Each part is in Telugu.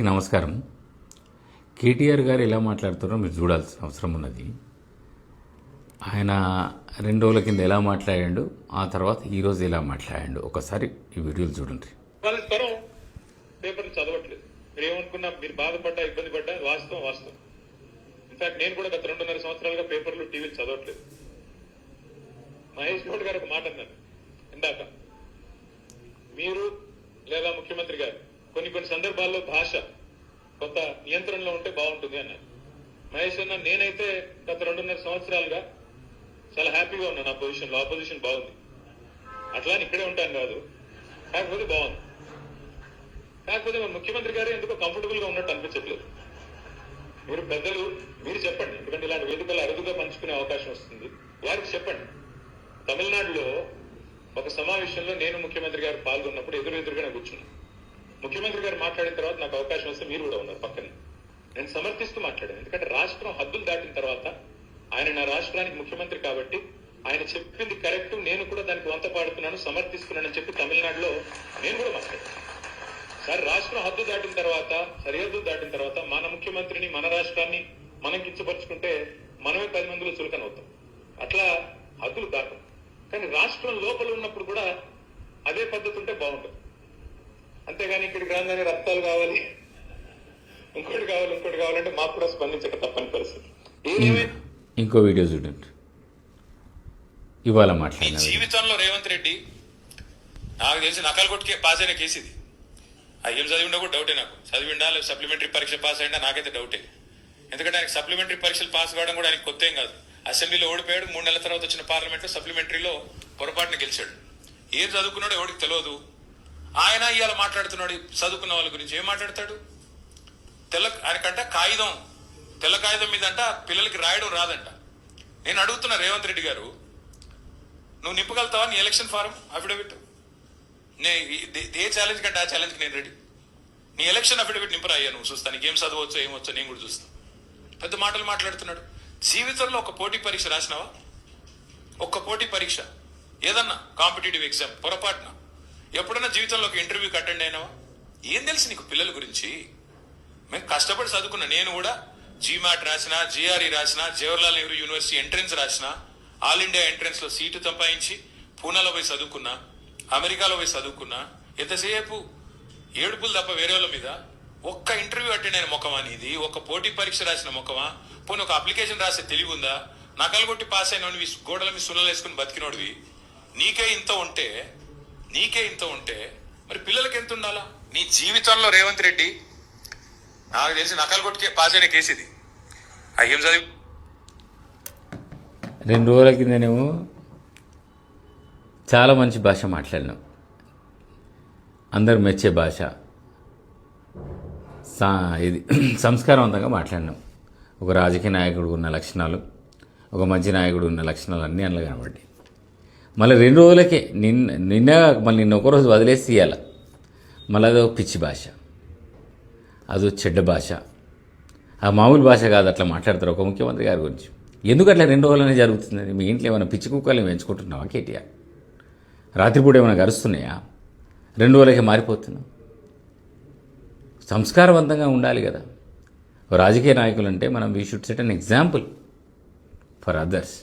నమస్కారం. కేటీఆర్ గారు ఎలా మాట్లాడుతున్నారో మీరు చూడాల్సిన అవసరం ఉన్నది. ఆయన 2 రోజుల కింద ఎలా మాట్లాడాడు, ఆ తర్వాత ఈరోజు ఎలా మాట్లాడాడు, ఒకసారి ఈ వీడియోలు చూడండి. వాళ్ళ తరం పేపర్లు చదవట్లేదు. మీరు ఏమనుకున్నా, మీరు బాధపడ్డా ఇబ్బంది పడ్డా వాస్తవం. ఇన్ఫాక్ట్ నేను కూడా గత 2.5 సంవత్సరాలుగా పేపర్లు టీవీలు చదవట్లేదు. మహేష్ గౌడ్ గారు ఒక మాట అన్నారు ఇందాక, మీరు లేదా ముఖ్యమంత్రి గారు కొన్ని సందర్భాల్లో భాష కొంత నియంత్రణలో ఉంటే బాగుంటుంది అన్నారు. మహేష్ అన్న, నేనైతే గత 2.5 సంవత్సరాలుగా చాలా హ్యాపీగా ఉన్నాను. నా పొజిషన్లో ఆపోజిషన్ బాగుంది, అట్లా ఇక్కడే ఉంటాను కాదు, కాకపోతే బాగుంది. కాకపోతే మన ముఖ్యమంత్రి గారు ఎందుకో కంఫర్టబుల్ గా ఉన్నట్టు అనిపించట్లేదు. మీరు పెద్దలు, మీరు చెప్పండి, ఎందుకంటే ఇలాంటి వేదికలు అరుదుగా పంచుకునే అవకాశం వస్తుంది. వారికి చెప్పండి. తమిళనాడులో ఒక సమావేశంలో నేను ముఖ్యమంత్రి గారు పాల్గొన్నప్పుడు ఎదురుగానే కూర్చున్నాను. ముఖ్యమంత్రి గారు మాట్లాడిన తర్వాత నాకు అవకాశం వస్తే మీరు కూడా ఉన్నారు పక్కన. నేను సమర్థిస్తూ మాట్లాడాను. ఎందుకంటే రాష్ట్రం హద్దులు దాటిన తర్వాత ఆయన నా రాష్ట్రానికి ముఖ్యమంత్రి కాబట్టి ఆయన చెప్పింది కరెక్ట్, నేను కూడా దానికి వంత పాడుతున్నాను, సమర్థిస్తున్నానని చెప్పి తమిళనాడులో నేను కూడా మాట్లాడాను. సార్, రాష్ట్రం హద్దు దాటిన తర్వాత, సరిహద్దు దాటిన తర్వాత మన ముఖ్యమంత్రిని, మన రాష్ట్రాన్ని మనం కించపరుచుకుంటే మనమే 10 మందిలో చులకన అవుతాం. అట్లా హద్దులు దాటం. కానీ రాష్ట్రం లోపల ఉన్నప్పుడు కూడా అదే పద్ధతి ఉంటే బాగుంటుంది. అంతేగాని ఇక్కడికి రాగానే రక్తాలు కావాలి, ఇంకోటి కావాలంటే మాకు కూడా స్పందించక తప్పని పరిస్థితి. ఇంకో వీడియో చూడండి. ఇవాళ మాట్లాడిన జీవితంలో రేవంత్ రెడ్డి నాకు తెలిసి నకలు కొట్టుకే పాస్ అయిన కేసు ఇది. ఏం చదివిండా కూడా డౌటే నాకు. చదివిండా లేదా సప్లిమెంటరీ పరీక్ష పాస్ అయినా నాకైతే డౌటే. ఎందుకంటే ఆయనకి సప్లిమెంటరీ పరీక్షలు పాస్ కావడం కూడా ఆయనకు కొత్త ఏం కాదు. అసెంబ్లీలో ఓడిపోయాడు, 3 నెలల తర్వాత వచ్చిన పార్లమెంట్లో సప్లిమెంటరీలో పొరపాటున గెలిచాడు. ఏం చదువుకున్నాడో ఎవరికి తెలియదు. ఆయన ఇవాళ మాట్లాడుతున్నాడు చదువుకున్న వాళ్ళ గురించి. ఏం మాట్లాడతాడు? ఆయనకంట తెల్ల కాగితం మీద అంట పిల్లలకి రాయడం రాదంట. నేను అడుగుతున్నా, రేవంత్ రెడ్డి గారు, నువ్వు నింపగలుగుతావా నీ ఎలక్షన్ ఫారం అఫిడవిట్? ఏ ఛాలెంజ్ కంటే ఆ ఛాలెంజ్కి నేను రెడీ. నీ ఎలక్షన్ అఫిడవిట్ నింపరా అయ్యా, నువ్వు చూస్తాను ఏం చదవచ్చో ఏమొచ్చో నేను కూడా చూస్తాను. పెద్ద మాటలు మాట్లాడుతున్నాడు. జీవితంలో ఒక పోటీ పరీక్ష రాసినావా? ఒక్క పోటీ పరీక్ష ఏదన్నా కాంపిటేటివ్ ఎగ్జామ్ పొరపాటున ఎప్పుడైనా జీవితంలో ఒక ఇంటర్వ్యూకి అటెండ్ అయినావా? ఏం తెలుసు నీకు పిల్లల గురించి? మేము కష్టపడి చదువుకున్నా. నేను కూడా జీమాట్ రాసిన, జిఆర్ఈ రాసిన, జవహర్లాల్ నెహ్రూ యూనివర్సిటీ ఎంట్రన్స్ రాసిన, ఆల్ ఇండియా ఎంట్రన్స్ లో సీటు సంపాదించి పూనాలో పోయి చదువుకున్నా, అమెరికాలో పోయి చదువుకున్నా. ఎంతసేపు ఏడుపులు తప్ప వేరే వాళ్ళ మీద. ఒక్క ఇంటర్వ్యూ అటెండ్ అయిన ముఖమా నీది? ఒక పోటీ పరీక్ష రాసిన ముఖమా? పోనీ ఒక అప్లికేషన్ రాసే తెలివి ఉందా? నకలు కొట్టి పాస్ అయినవి, గోడల మీద సున్నలు వేసుకుని బతికినోడివి. నీకే ఇంత ఉంటే మరి పిల్లలకి ఎంత ఉండాలా? నీ జీవితంలో రేవంత్ రెడ్డి నాకు తెలిసి నకలు కొట్టుకే పాస్ అయిన కేసు ఇది. ఏం చదివి 2 రోజుల కిందనేమో చాలా మంచి భాష మాట్లాడినాం, అందరు మెచ్చే భాష, ఇది సంస్కారవంతంగా మాట్లాడినాం. ఒక రాజకీయ నాయకుడు ఉన్న లక్షణాలు, ఒక మంచి నాయకుడు ఉన్న లక్షణాలు అన్నీ అందులో కనబడ్డాయి. మళ్ళీ 2 రోజులకే నిన్న ఒకరోజు వదిలేసి ఇవ్వాలి. మళ్ళీ అదో పిచ్చి భాష, అదో చెడ్డ భాష, ఆ మామూలు భాష కాదు. అట్లా మాట్లాడతారు ఒక ముఖ్యమంత్రి గారి గురించి. ఎందుకు అట్లా 2 రోజులనే జరుగుతుంది? మీ ఇంట్లో ఏమైనా పిచ్చి కుక్కలు పెంచుకుంటున్నావా కేటీఆర్? రాత్రిపూట ఏమైనా గరుస్తున్నాయా? 2 రోజులకే మారిపోతున్నావు. సంస్కారవంతంగా ఉండాలి కదా. రాజకీయ నాయకులు అంటే మనం we should set an example for others.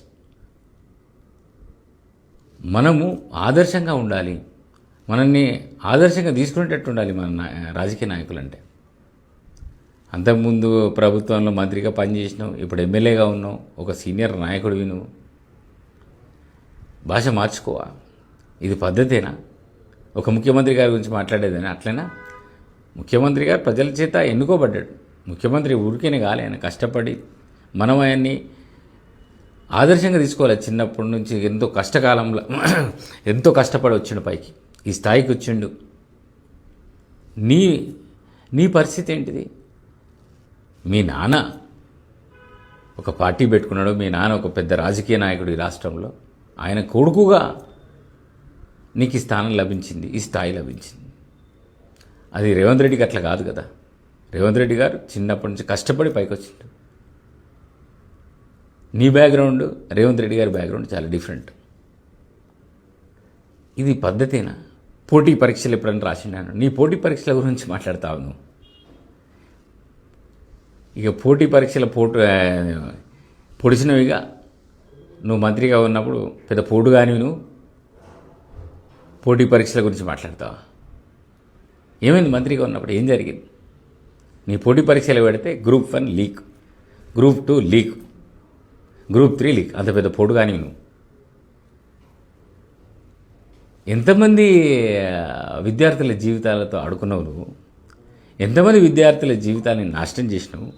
మనము ఆదర్శంగా ఉండాలి, మనల్ని ఆదర్శంగా తీసుకునేటట్టు ఉండాలి మన రాజకీయ నాయకులు అంటే. అంతకుముందు ప్రభుత్వంలో మంత్రిగా పనిచేసినావు, ఇప్పుడు ఎమ్మెల్యేగా ఉన్నావు, ఒక సీనియర్ నాయకుడివి నువ్వు. భాష మార్చుకోవా? ఇది పద్ధతేనా? ఒక ముఖ్యమంత్రి గారి గురించి మాట్లాడేదేనా? అట్లనా? ముఖ్యమంత్రి గారు ప్రజల చేత ఎన్నుకోబడ్డాడు. ముఖ్యమంత్రి ఊరికేనే కాలే, ఆయన కష్టపడి మనం ఆయన్ని ఆదర్శంగా తీసుకోవాలి. చిన్నప్పటి నుంచి ఎంతో కష్టకాలంలో ఎంతో కష్టపడి వచ్చిండు, పైకి ఈ స్థాయికి వచ్చిండు. నీ పరిస్థితి ఏంటిది? మీ నాన్న ఒక పార్టీ పెట్టుకున్నాడు, మీ నాన్న ఒక పెద్ద రాజకీయ నాయకుడు ఈ రాష్ట్రంలో, ఆయన కొడుకుగా నీకు ఈ స్థానం లభించింది, ఈ స్థాయి లభించింది. అది రేవంత్ రెడ్డికి అట్లా కాదు కదా. రేవంత్ రెడ్డి గారు చిన్నప్పటి నుంచి కష్టపడి పైకి వచ్చిండు. నీ బ్యాక్గ్రౌండ్, రేవంత్ రెడ్డి గారి బ్యాక్గ్రౌండ్ చాలా డిఫరెంట్. ఇది పద్ధతేనా? పోటీ పరీక్షలు ఎప్పుడైనా రాసిండాను? నీ పోటీ పరీక్షల గురించి మాట్లాడతావు నువ్వు. ఇక పోటీ పరీక్షల పొడిచినవిగా నువ్వు మంత్రిగా ఉన్నప్పుడు పెద్ద పోటు కానీ నువ్వు పోటీ పరీక్షల గురించి మాట్లాడతావా? ఏమైంది మంత్రిగా ఉన్నప్పుడు ఏం జరిగింది? నీ పోటీ పరీక్షలు పెడితే group 1 leak, group 2 leak, group 3 leak. అంత పెద్ద పోటు కానీ నువ్వు ఎంతమంది విద్యార్థుల జీవితాలతో ఆడుకున్నావు నువ్వు? ఎంతమంది విద్యార్థుల జీవితాన్ని నాశనం చేసినావు?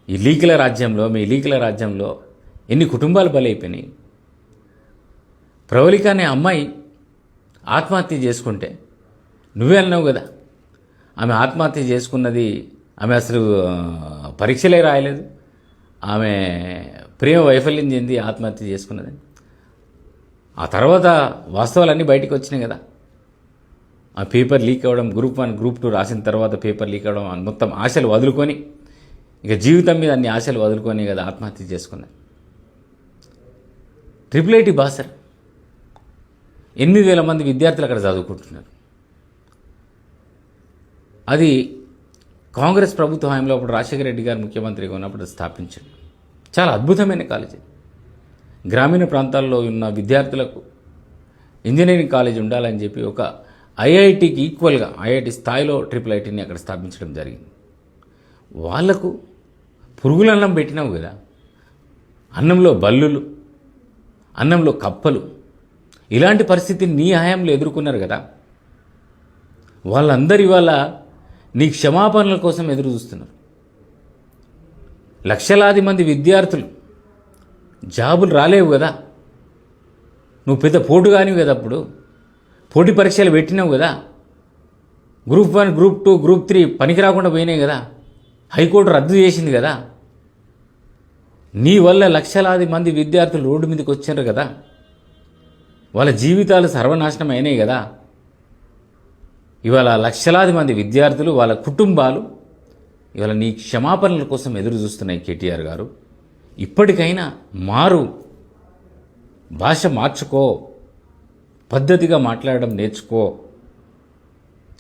ఈ లీకుల రాజ్యంలో, మీ లీకుల రాజ్యంలో ఎన్ని కుటుంబాలు బలైపోయినాయి? ప్రవళిక అనే అమ్మాయి ఆత్మహత్య చేసుకుంటే నువ్వే అన్నావు కదా, ఆమె ఆత్మహత్య చేసుకున్నది, ఆమె అసలు పరీక్షలే రాయలేదు, ఆమె ప్రేమ వైఫల్యం చెంది ఆత్మహత్య చేసుకున్నది. ఆ తర్వాత వాస్తవాలన్నీ బయటకు వచ్చినాయి కదా. ఆ పేపర్ లీక్ అవ్వడం, గ్రూప్ 1 గ్రూప్ 2 రాసిన తర్వాత పేపర్ లీక్ అవ్వడం, మొత్తం ఆశలు వదులుకొని, ఇక జీవితం మీద అన్ని ఆశలు వదులుకొని కదా ఆత్మహత్య చేసుకున్నది. IIIT బాసర్ 8,000 మంది విద్యార్థులు అక్కడ చదువుకుంటున్నారు. అది కాంగ్రెస్ ప్రభుత్వ హయాంలో అప్పుడు రాజశేఖర రెడ్డి గారు ముఖ్యమంత్రిగా ఉన్నప్పుడు స్థాపించాడు. చాలా అద్భుతమైన కాలేజీ. గ్రామీణ ప్రాంతాల్లో ఉన్న విద్యార్థులకు ఇంజనీరింగ్ కాలేజ్ ఉండాలని చెప్పి ఒక ఐఐటికి ఈక్వల్గా, ఐఐటి స్థాయిలో IIITని అక్కడ స్థాపించడం జరిగింది. వాళ్లకు పురుగులన్నం పెట్టినావు కదా, అన్నంలో బల్లులు, అన్నంలో కప్పలు, ఇలాంటి పరిస్థితిని నీ హయాంలో ఎదుర్కొన్నారు కదా. వాళ్ళందరి వల్ల నీ క్షమాపణల కోసం ఎదురు చూస్తున్నారు. లక్షలాది మంది విద్యార్థులు జాబులు రాలేవు కదా. నువ్వు పెద్ద పోటు కానివి కదా, అప్పుడు పోటీ పరీక్షలు పెట్టినావు కదా. గ్రూప్ 1 గ్రూప్ 2 గ్రూప్ 3 పనికి రాకుండా పోయినాయి కదా, హైకోర్టు రద్దు చేసింది కదా. నీ వల్ల లక్షలాది మంది విద్యార్థులు రోడ్డు మీదకి వచ్చారు కదా, వాళ్ళ జీవితాలు సర్వనాశనం అయినాయి కదా. ఇవాళ లక్షలాది మంది విద్యార్థులు, వాళ్ళ కుటుంబాలు ఇవాళ నీ క్షమాపణల కోసం ఎదురు చూస్తున్నాయి. కేటీఆర్ గారు, ఇప్పటికైనా మారు, భాష మార్చుకో, పద్ధతిగా మాట్లాడడం నేర్చుకో,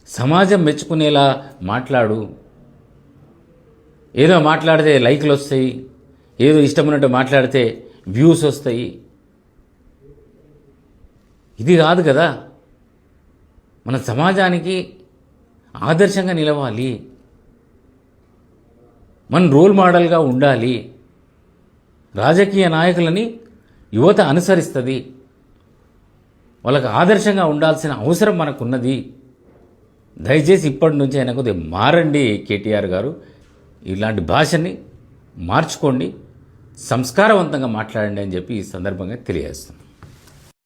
సమాజం మెచ్చుకునేలా మాట్లాడు. ఏదో మాట్లాడితే లైక్లు వస్తాయి, ఏదో ఇష్టమైనట్టు మాట్లాడితే వ్యూస్ వస్తాయి, ఇది కాదు కదా. మన సమాజానికి ఆదర్శంగా నిలవాలి, మన రోల్ మోడల్గా ఉండాలి. రాజకీయ నాయకులని యువత అనుసరిస్తుంది, వాళ్ళకు ఆదర్శంగా ఉండాల్సిన అవసరం మనకున్నది. దయచేసి ఇప్పటి నుంచి అయినా కొద్దిగా మారండి కేటీఆర్ గారు, ఇలాంటి భాషని మార్చుకోండి, సంస్కారవంతంగా మాట్లాడండి అని చెప్పి ఈ సందర్భంగా తెలియజేస్తున్నాను.